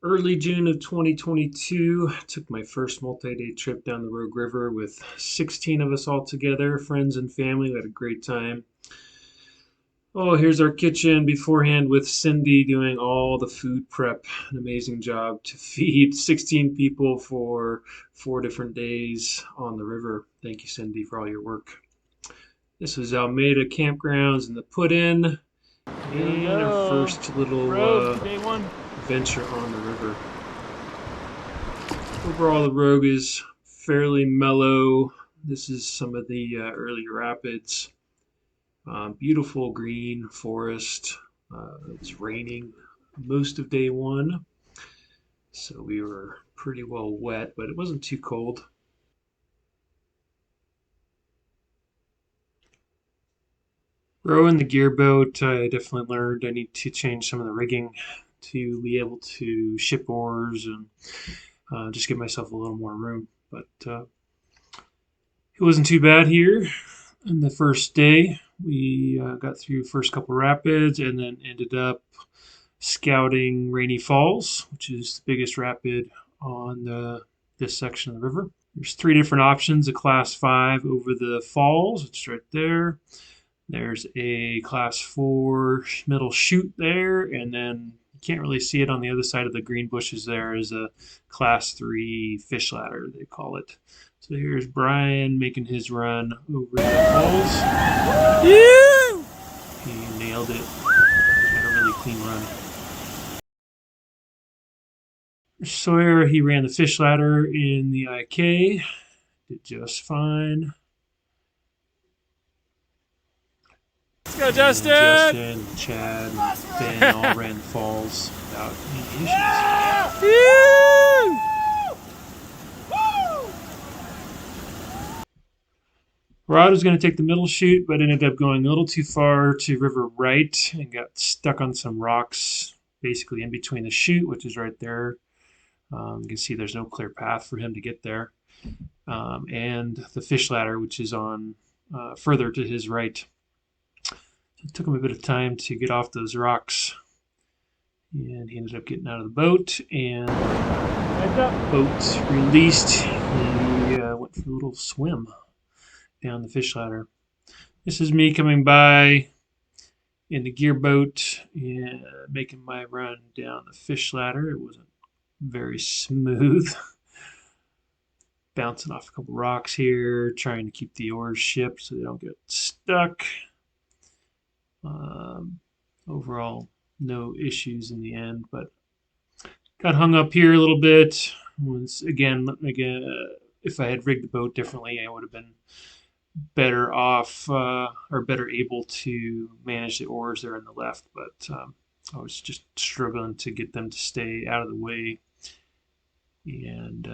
Early June of 2022, took my first multi-day trip down the Rogue River with 16 of us all together, friends and family. We had a great time. Oh, here's our kitchen beforehand with Cindy doing all the food prep. An amazing job to feed 16 people for 4 different days on the river. Thank you, Cindy, for all your work. This was Almeda Campgrounds and the put-in Here we and our go. first little Rogue, day one. venture on the river. Overall, the Rogue is fairly mellow. This is some of the early rapids. Beautiful green forest. It's raining most of day one, so we were pretty well wet, but it wasn't too cold. Rowing the Gearboat, I definitely learned I need to change some of the rigging to be able to ship oars and just give myself a little more room. But it wasn't too bad here. On the first day, we got through the first couple rapids and then ended up scouting Rainy Falls, which is the biggest rapid on this section of the river. There's 3 different options: a class 5 over the falls, it's right there. There's a class 4 middle chute there, and then you can't really see it on the other side of the green bushes. There is a class 3 fish ladder, they call it. So here's Brian making his run over the falls. Yeah! He nailed it. Had a really clean run. Sawyer, he ran the fish ladder in the IK. Did just fine. Let's go, And Justin! Justin, Chad, and Ben all ran the falls without any issues. Woo! Rod was going to take the middle chute, but ended up going a little too far to river right and got stuck on some rocks, basically in between the chute, which is right there. You can see there's no clear path for him to get there. And the fish ladder, which is on further to his right. It took him a bit of time to get off those rocks. And he ended up getting out of the boat, and the boat released. He went for a little swim down the fish ladder. This is me coming by in the Gearboat and making my run down the fish ladder. It wasn't very smooth. Bouncing off a couple rocks here, trying to keep the oars shipped so they don't get stuck. Overall, no issues in the end, but got hung up here a little bit. Once again, if I had rigged the boat differently, I would have been better off or better able to manage the oars there on the left, but I was just struggling to get them to stay out of the way. And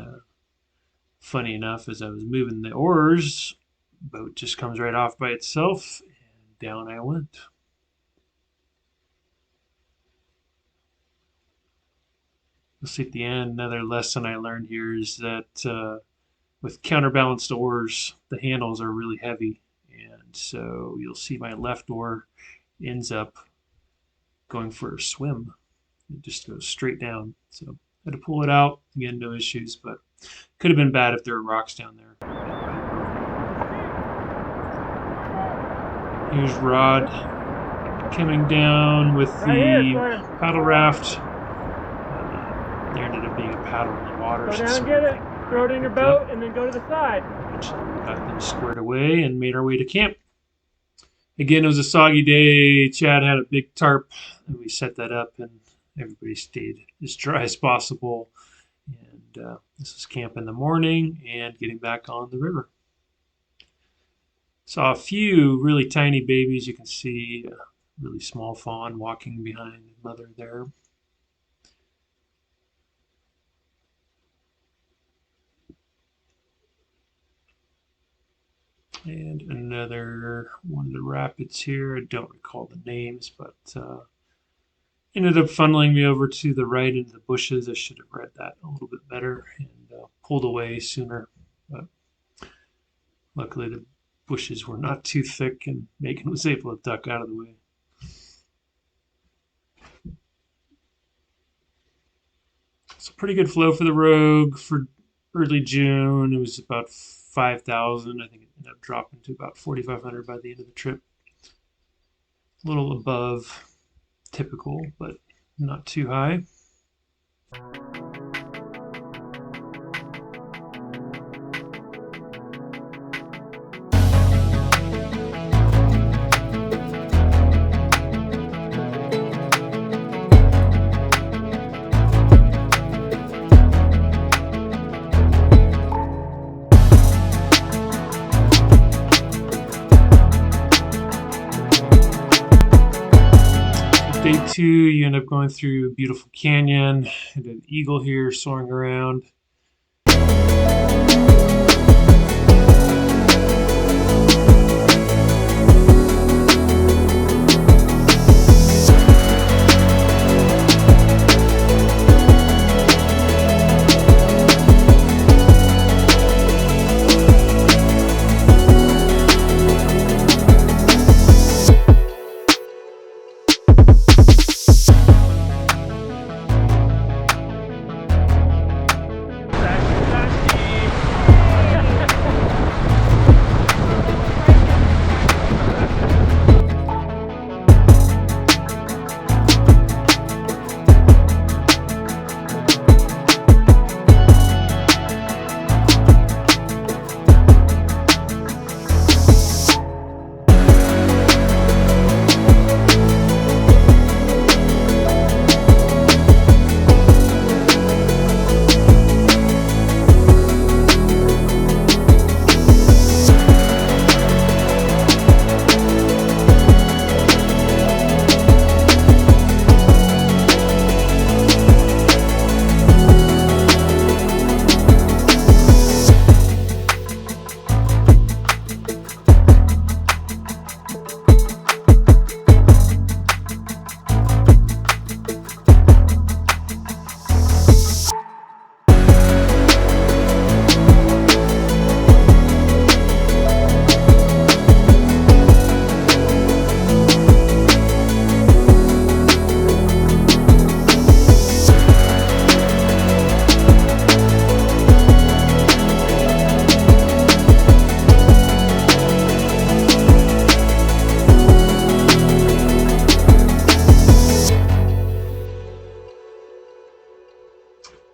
funny enough, as I was moving the oars, the boat just comes right off by itself, and down I went. You'll see at the end, another lesson I learned here is that with counterbalanced oars, the handles are really heavy, and so you'll see my left oar ends up going for a swim. It just goes straight down. So I had to pull it out. Again, no issues, but could have been bad if there were rocks down there. Here's Rod coming down with the paddle raft. There ended up being a paddle in the water. Go down and get it. Throw it in your boat and then go to the side. Got them squared away and made our way to camp. Again, it was a soggy day. Chad had a big tarp, and we set that up, and everybody stayed as dry as possible. And this was camp in the morning and getting back on the river. Saw a few really tiny babies. You can see a really small fawn walking behind the mother there. And another one of the rapids here. I don't recall the names, but ended up funneling me over to the right into the bushes. I should have read that a little bit better and pulled away sooner. But luckily the bushes were not too thick, and Megan was able to duck out of the way. It's a pretty good flow for the Rogue for early June. It was about 5,000. I think it ended up dropping to about 4,500 by the end of the trip. A little above typical, but not too high. Day 2, you end up going through a beautiful canyon, and an eagle here soaring around.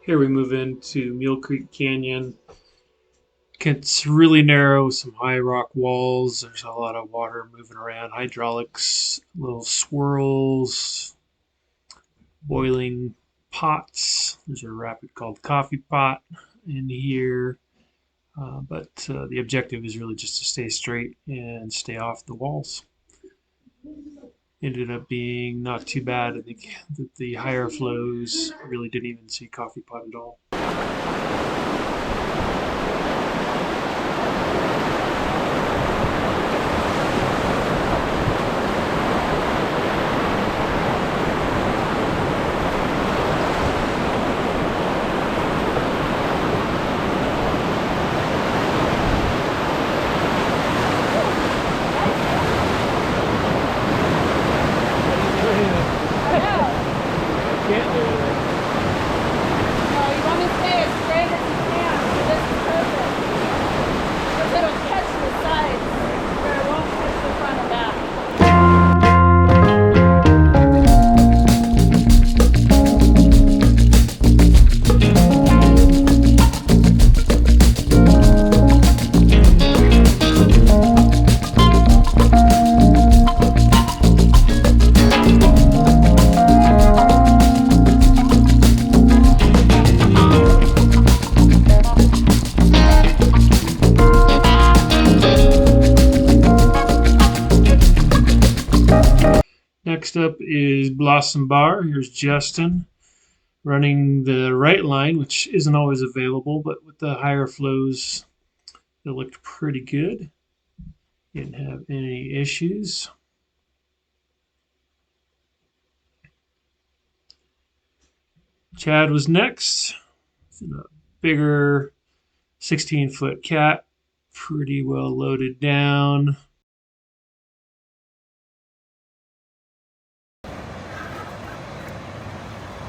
Here we move into Mule Creek Canyon. It's really narrow with some high rock walls. There's a lot of water moving around, hydraulics, little swirls, boiling pots. There's a rapid called Coffee Pot in here. But the objective is really just to stay straight and stay off the walls. Ended up being not too bad. I think that the higher flows really didn't even see Coffee Pot at all. Next up is Blossom Bar. Here's Justin running the right line, which isn't always available, but with the higher flows, it looked pretty good. Didn't have any issues. Chad was next. It's in a bigger 16-foot cat, pretty well loaded down.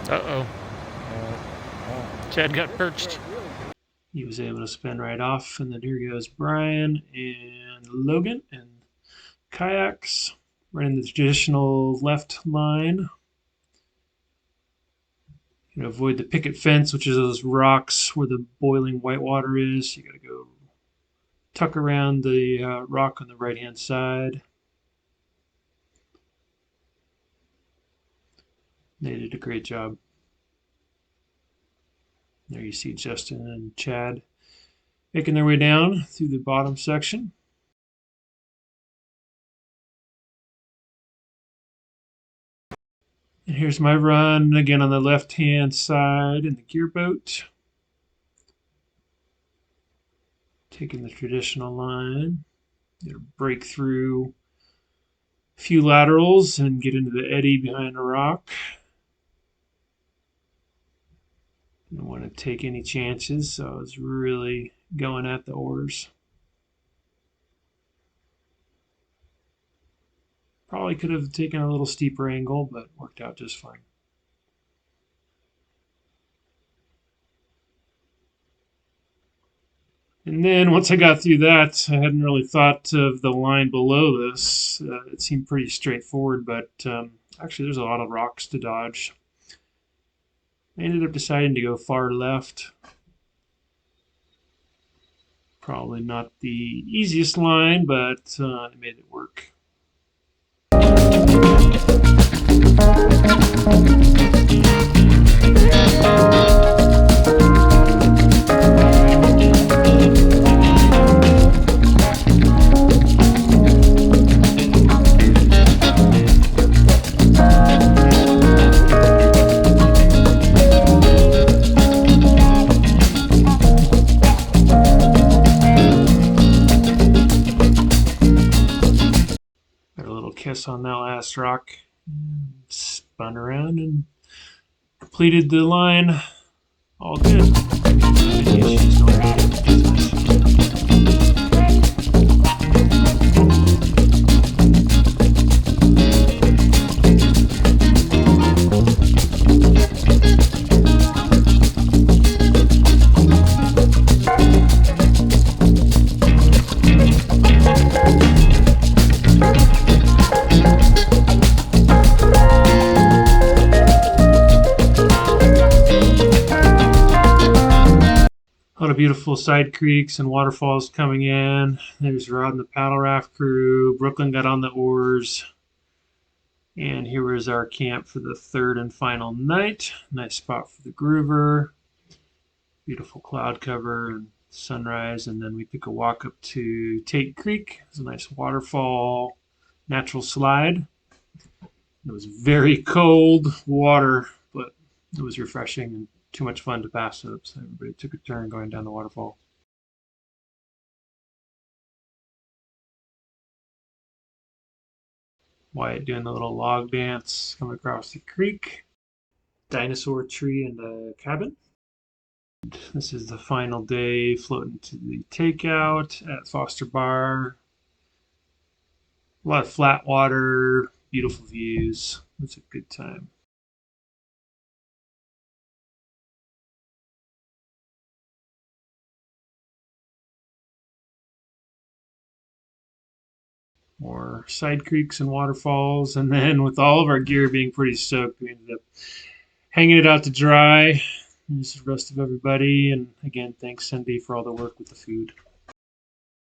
Uh-oh. Chad got perched. He was able to spin right off, and then here goes Brian and Logan and kayaks. We're in the traditional left line. You know, avoid the picket fence, which is those rocks where the boiling white water is. You got to go tuck around the rock on the right-hand side. They did a great job. There you see Justin and Chad making their way down through the bottom section. And here's my run again on the left-hand side in the Gearboat. Taking the traditional line. Gonna break through a few laterals and get into the eddy behind the rock. Don't want to take any chances, so I was really going at the oars. Probably could have taken a little steeper angle, but worked out just fine. And then once I got through that, I hadn't really thought of the line below this. It seemed pretty straightforward, but actually there's a lot of rocks to dodge. I ended up deciding to go far left. Probably not the easiest line, but I made it work. Kiss on that last rock, spun around and completed the line. All good. A lot of beautiful side creeks and waterfalls coming in. There's Rod and the paddle raft crew. Brooklyn got on the oars. And here was our camp for the third and final night. Nice spot for the groover. Beautiful cloud cover and sunrise. And then we took a walk up to Tate Creek. It's a nice waterfall, natural slide. It was very cold water, but it was refreshing and too much fun to pass up, so everybody took a turn going down the waterfall. Wyatt doing the little log dance coming across the creek. Dinosaur tree and a cabin. This is the final day floating to the takeout at Foster Bar. A lot of flat water, beautiful views. It was a good time. More side creeks and waterfalls, and then with all of our gear being pretty soaked, we ended up hanging it out to dry. This is the rest of everybody, and again, thanks Cindy for all the work with the food.